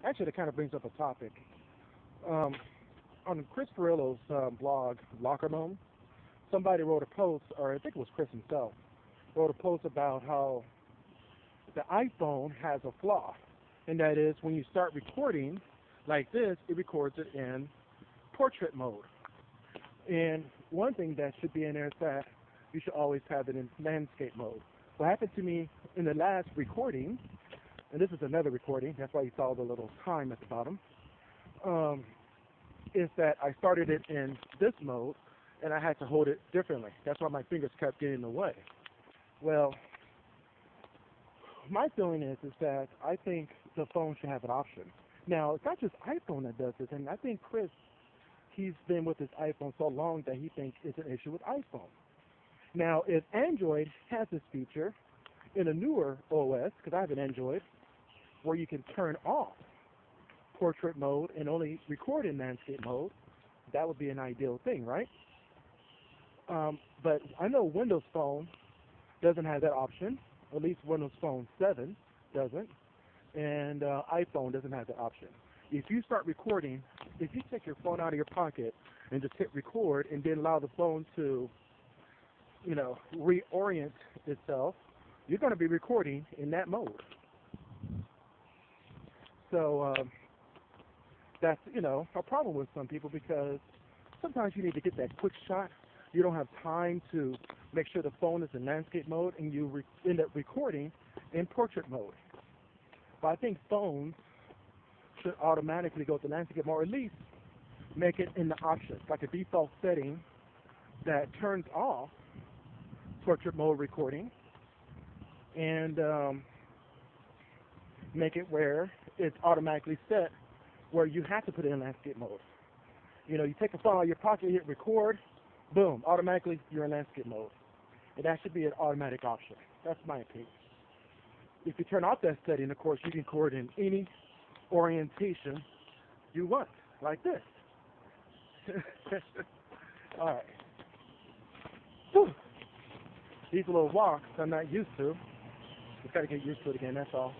Actually, that kind of brings up a topic. Um, on Chris Perillo's blog, Locker Room, somebody wrote a post, or I think it was Chris himself, wrote a post about how the iPhone has a flaw, and that is when you start recording like this, it records it in portrait mode. And one thing that should be in there is that you should always have it in landscape mode. What happened to me in the last recording, and this is another recording, that's why you saw the little time at the bottom, is that I started it in this mode, and I had to hold it differently. That's why my fingers kept getting in the way. Well, my feeling is that I think the phone should have an option. Now, it's not just iPhone that does this, and I think Chris, he's been with his iPhone so long that he thinks it's an issue with iPhone. Now, if Android has this feature in a newer OS, because I have an Android, where you can turn off portrait mode and only record in landscape mode, that would be an ideal thing, right? But I know Windows Phone doesn't have that option. At least Windows Phone 7 doesn't, and iPhone doesn't have that option. If you start recording, if you take your phone out of your pocket and just hit record and then allow the phone to, reorient itself, you're going to be recording in that mode. So that's, a problem with some people, because sometimes you need to get that quick shot. You don't have time to make sure the phone is in landscape mode, and you end up recording in portrait mode. But I think phones should automatically go to landscape mode, or at least make it in the options, like a default setting that turns off portrait mode recording, and make it where it's automatically set where you have to put it in landscape mode. You take a phone out of your pocket, hit record, boom, automatically you're in landscape mode. And that should be an automatic option. That's my opinion. If you turn off that setting, of course, you can record in any orientation you want, like this. All right. Whew. These little walks I'm not used to. Just got to get used to it again, that's all.